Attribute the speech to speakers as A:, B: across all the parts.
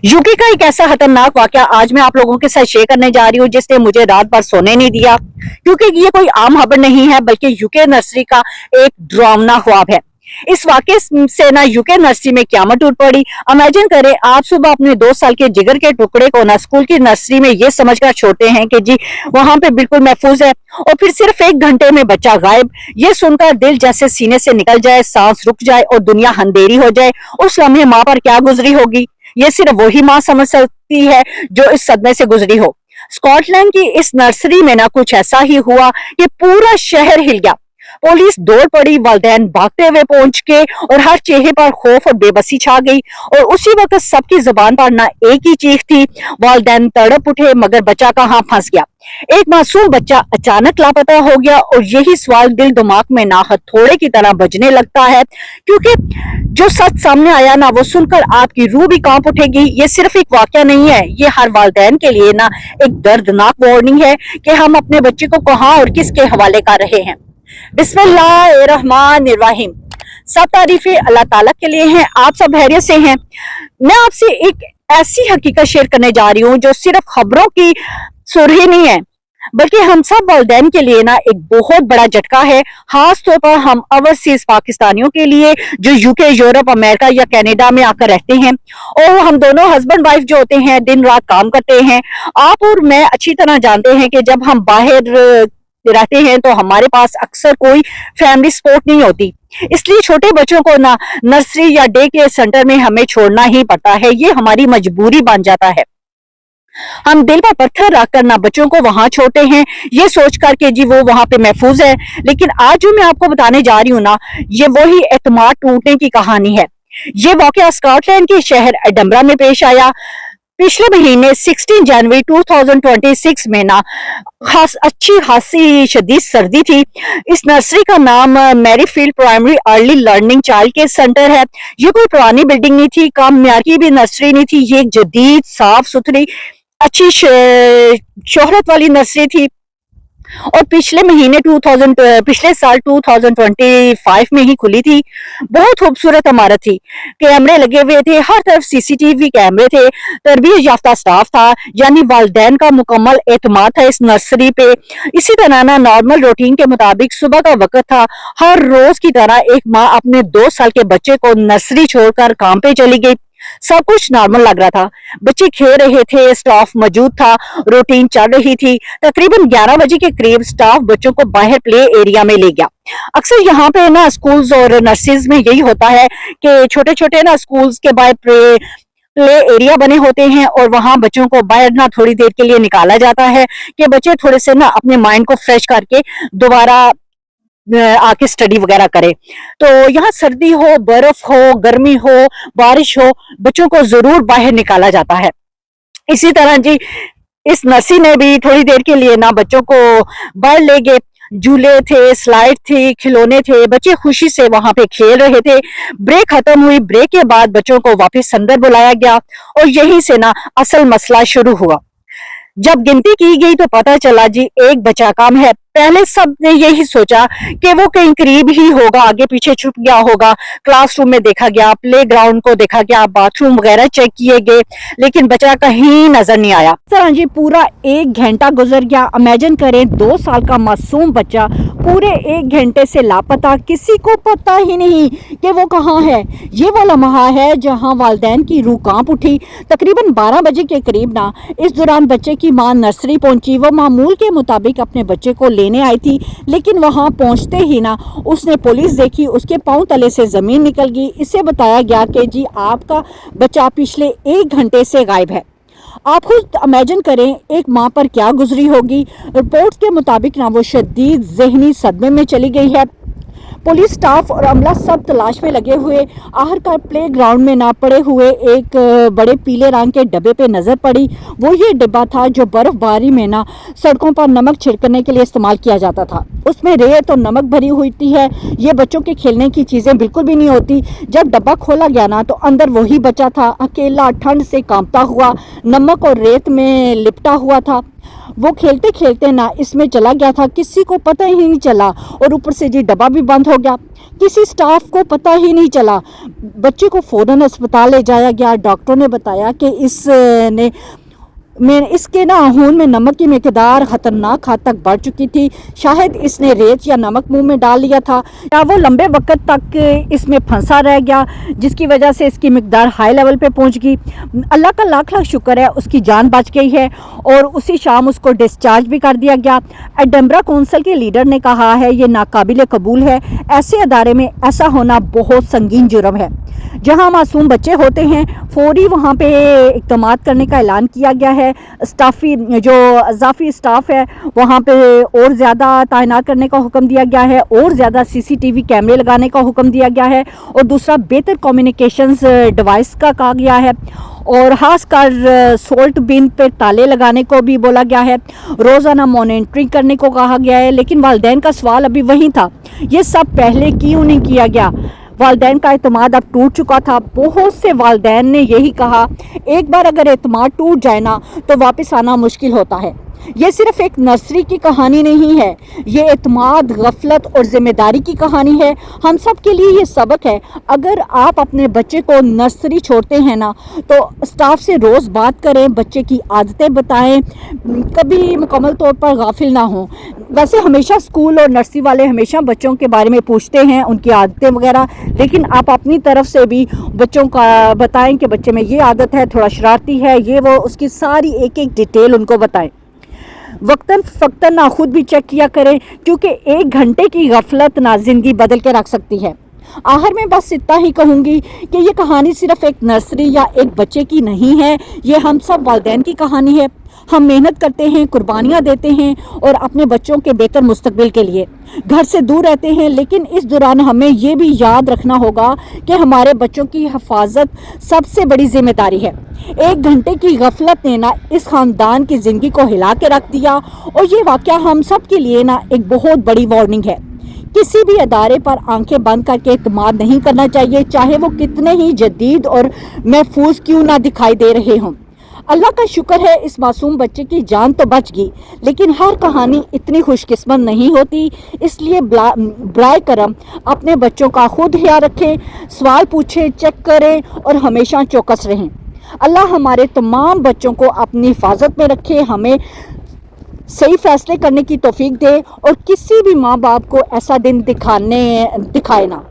A: UK का एक ऐसा खतरनाक वाकया आज मैं आप लोगों के साथ शेयर करने जा रही हूँ जिसने मुझे रात भर सोने नहीं दिया, क्योंकि ये कोई आम खबर नहीं है बल्कि यूके नर्सरी का एक डरावना ख्वाब है। इस वाकये से ना यूके नर्सरी में क़यामत टूट पड़ी। इमेजिन करें आप सुबह अपने 2 साल के जिगर के टुकड़े को ना स्कूल की नर्सरी में ये समझकर छोड़ते हैं कि जी वहां पे बिल्कुल महफूज है, और फिर सिर्फ 1 घंटे में बच्चा गायब। ये सुनकर दिल जैसे सीने से निकल जाए, सांस रुक जाए और दुनिया अंधेरी हो जाए। उस लम्हे माँ पर क्या गुजरी होगी, ये सिर्फ वही माँ समझ सकती है जो इस सदमे से गुजरी हो। स्कॉटलैंड की इस नर्सरी में ना कुछ ऐसा ही हुआ कि पूरा शहर हिल गया। पुलिस दौड़ पड़ी, वालिदैन भागते हुए पहुंच के, और हर चेहरे पर खौफ और बेबसी छा गई। और उसी वक्त सबकी जुबान पर ना एक ही चीख थी। वालिदैन तड़प उठे, मगर बच्चा कहाँ फंस गया। एक मासूम बच्चा अचानक लापता हो गया, और यही सवाल दिल दिमाग में ना हथौड़े की तरह बजने लगता है, क्योंकि जो सच सामने आया ना वो सुनकर आपकी रूह भी कांप उठेगी। ये सिर्फ एक वाकया नहीं है, ये हर वालिदैन के लिए ना एक दर्दनाक वार्निंग है कि हम अपने बच्चे को कहाँ और किसके हवाले कर रहे हैं। बिस्मिल्लाहिर्रहमानिर्रहीम। सब तारीफें अल्लाह ताला के लिए हैं। आप सब खैरियत से हैं। मैं आपसे एक ऐसी हकीकत शेयर करने जा रही हूँ जो सिर्फ खबरों की सुर्खी नहीं है, बल्कि हम सब वालिदैन के लिए ना एक बहुत बड़ा झटका है, खास तौर पर हम ओवरसीज पाकिस्तानियों के लिए जो यूके, यूरोप, अमेरिका या कनाडा में आकर रहते हैं, और हम दोनों हस्बैंड वाइफ जो होते हैं दिन रात काम करते हैं। आप और मैं अच्छी तरह जानते हैं कि जब हम बाहर रहते हैं तो हमारे पास अक्सर कोई फैमिली सपोर्ट नहीं होती, इसलिए छोटे बच्चों को ना नर्सरी या डे केयर सेंटर में हमें छोड़ना ही पड़ता है। ये हमारी मजबूरी बन जाता है। हम दिल पर पत्थर रखकर ना बच्चों को वहां छोड़ते हैं, ये सोच कर के जी वो वहां पे महफूज है। लेकिन आज जो मैं आपको बताने जा रही हूँ ना, ये वही एतमाद टूटने की कहानी है। ये वाकया स्कॉटलैंड के शहर एडिनबरा में पेश आया। पिछले महीने 16 जनवरी 2026 में ना अच्छी खासी शदीद सर्दी थी। इस नर्सरी का नाम Maryfield primary early learning child care centre है। ये कोई पुरानी बिल्डिंग नहीं थी, कम म्यार की भी नर्सरी नहीं थी। ये एक जदीद, साफ सुथरी, अच्छी शोहरत वाली नर्सरी थी, और पिछले साल 2025 में ही खुली थी। बहुत खूबसूरत इमारत थी, कैमरे लगे हुए थे, हर तरफ सीसीटीवी कैमरे थे, तरबियत याफ्ता स्टाफ था, यानी वालिदैन का मुकम्मल एतमाद था इस नर्सरी पे। इसी तरह ना नॉर्मल रूटीन के मुताबिक सुबह का वक्त था। हर रोज की तरह एक माँ अपने 2 साल के बच्चे को नर्सरी छोड़कर काम पे चली गई। सब कुछ नॉर्मल लग रहा था, बच्चे खेल रहे थे, स्टाफ मौजूद था, रूटीन चल रही थी। तकरीबन 11 बजे के करीब स्टाफ बच्चों को बाहर प्ले एरिया में ले गया। अक्सर यहाँ पे ना स्कूल्स और नर्सरीज में यही होता है कि छोटे छोटे ना स्कूल्स के बाहर प्ले एरिया बने होते हैं, और वहां बच्चों को बाहर ना थोड़ी देर के लिए निकाला जाता है कि बच्चे थोड़े से ना अपने माइंड को फ्रेश करके दोबारा आके स्टडी वगैरह करे। तो यहाँ सर्दी हो, बर्फ हो, गर्मी हो, बारिश हो, बच्चों को जरूर बाहर निकाला जाता है। इसी तरह जी इस नर्सरी ने भी थोड़ी देर के लिए ना बच्चों को बाहर ले गए। झूले थे, स्लाइड थी, खिलौने थे, बच्चे खुशी से वहां पे खेल रहे थे। ब्रेक खत्म हुई, ब्रेक के बाद बच्चों को वापस अंदर बुलाया गया, और यहीं से ना असल मसला शुरू हुआ। जब गिनती की गई तो पता चला जी एक बच्चा कम है। पहले सब ने यही सोचा कि वो कहीं करीब ही होगा, आगे पीछे छुप गया होगा। क्लासरूम में देखा गया, प्लेग्राउंड को देखा गया, बाथरूम वगैरह चेक किए गए, लेकिन बच्चा कहीं नजर नहीं आया। इस तरह जी पूरा 1 घंटा गुजर गया। इमेजिन करें 2 साल का मासूम बच्चा पूरे 1 घंटे से लापता, किसी को पता ही नहीं कि वो कहाँ है। ये वो लम्हा है जहाँ वालिदैन की रूह कांप उठी। तकरीबन 12 बजे के करीब ना इस दौरान बच्चे की माँ नर्सरी पहुंची। वो मामूल के मुताबिक अपने बच्चे को लेने आई थी, लेकिन वहां पहुंचते ही ना उसने पुलिस देखी, उसके पांव तले से जमीन निकल गई। इससे बताया गया कि जी आपका बच्चा पिछले 1 घंटे से गायब है। आप खुद इमेजिन करें एक माँ पर क्या गुजरी होगी। रिपोर्ट्स के मुताबिक ना वो शदीद जहनी सदमे में चली गई है। पुलिस स्टाफ और अमला सब तलाश में लगे हुए। आखिरकार प्ले ग्राउंड में ना पड़े हुए एक बड़े पीले रंग के डब्बे पे नजर पड़ी। वो ये डिब्बा था जो बर्फबारी में ना सड़कों पर नमक छिड़कने के लिए इस्तेमाल किया जाता था। उसमें रेत और नमक भरी हुई है। ये बच्चों के खेलने की चीजें बिल्कुल भी नहीं होती। जब डब्बा खोला गया ना तो अंदर वही बच्चा था, अकेला, ठंड से कांपता हुआ, नमक और रेत में लिपटा हुआ था। वो खेलते खेलते ना इसमें चला गया था, किसी को पता ही नहीं चला, और ऊपर से जी डब्बा भी बंद हो गया। किसी स्टाफ को पता ही नहीं चला। बच्चे को फ़ौरन अस्पताल ले जाया गया। डॉक्टर ने बताया कि इसके खून में नमक की मिकदार ख़तरनाक हद तक बढ़ चुकी थी। शायद इसने रेत या नमक मुंह में डाल लिया था या वो लंबे वक्त तक इसमें फंसा रह गया, जिसकी वजह से इसकी मिकदार हाई लेवल पे पहुंच गई। अल्लाह का लाख लाख शुक्र है, उसकी जान बच गई है और उसी शाम उसको डिस्चार्ज भी कर दिया गया। एडनबरा कौंसिल के लीडर ने कहा है ये नाकाबिल कबूल है। ऐसे अदारे में ऐसा होना बहुत संगीन जुर्म है। जहां मासूम बच्चे होते हैं फौरी वहां पे इक़दामात करने का ऐलान किया गया है। जो इजाफी स्टाफ है वहाँ पे और ज़्यादा तैनात करने का हुक्म दिया गया है, और ज़्यादा CCTV कैमरे लगाने का हुक्म दिया गया है, और दूसरा बेहतर कम्युनिकेशंस डिवाइस का कहा गया है, और खासकर सोल्ट बिन पे ताले लगाने को भी बोला गया है। रोज़ाना मॉनिटरिंग करने को कहा गया है। लेकिन वालिदैन का सवाल अभी वही था, ये सब पहले क्यों नहीं किया गया? वालिदैन का एतमाद अब टूट चुका था। बहुत से वालिदैन ने यही कहा, एक बार अगर एतमाद टूट जाए ना तो वापस आना मुश्किल होता है। ये सिर्फ एक नर्सरी की कहानी नहीं है, ये एतमाद, गफलत और ज़िम्मेदारी की कहानी है। हम सब के लिए ये सबक है। अगर आप अपने बच्चे को नर्सरी छोड़ते हैं ना तो स्टाफ से रोज़ बात करें, बच्चे की आदतें बताएं, कभी मुकम्मल तौर पर गाफिल ना हों। वैसे हमेशा स्कूल और नर्सरी वाले हमेशा बच्चों के बारे में पूछते हैं, उनकी आदतें वगैरह, लेकिन आप अपनी तरफ से भी बच्चों का बताएं कि बच्चे में ये आदत है, थोड़ा शरारती है, ये वो, उसकी सारी एक एक डिटेल उनको बताएं। वक्तन फ़क्तन ना खुद भी चेक किया करें, क्योंकि 1 घंटे की गफलत ना ज़िंदगी बदल के रख सकती है। आखिर में बस इतना ही कहूँगी कि ये कहानी सिर्फ एक नर्सरी या एक बच्चे की नहीं है, ये हम सब वालिदैन की कहानी है। हम मेहनत करते हैं, कुर्बानियाँ देते हैं और अपने बच्चों के बेहतर मुस्तकबिल के लिए घर से दूर रहते हैं, लेकिन इस दौरान हमें ये भी याद रखना होगा कि हमारे बच्चों की हिफाजत सबसे बड़ी जिम्मेदारी है। 1 घंटे की गफलत ने ना इस ख़ानदान की ज़िंदगी को हिला के रख दिया, और ये वाक़या हम सब के लिए ना एक बहुत बड़ी वार्निंग है। किसी भी अदारे पर आंखें बंद करके इत्मीनान नहीं करना चाहिए, चाहे वो कितने ही जदीद और महफूज क्यों ना दिखाई दे रहे हों। अल्लाह का शुक्र है इस मासूम बच्चे की जान तो बच गई, लेकिन हर कहानी इतनी खुशकिस्मत नहीं होती। इसलिए बराए करम अपने बच्चों का खुद ख्याल रखें, सवाल पूछें, चेक करें और हमेशा चौकस रहें। अल्लाह हमारे तमाम बच्चों को अपनी हिफाजत में रखे, हमें सही फैसले करने की तौफीक दे और किसी भी माँ बाप को ऐसा दिन दिखाए ना।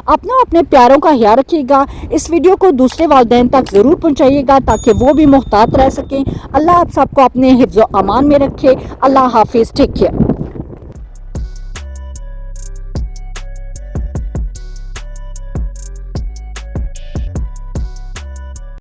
A: अपने प्यारों का ख्याल रखिएगा। इस वीडियो को दूसरे वालिदैन तक ज़रूर पहुँचाइएगा ताकि वो भी मुहतात रह सकें। अल्लाह आप सबको अपने हिफ्ज़ व अमान में रखे। अल्लाह हाफिज़। Take care.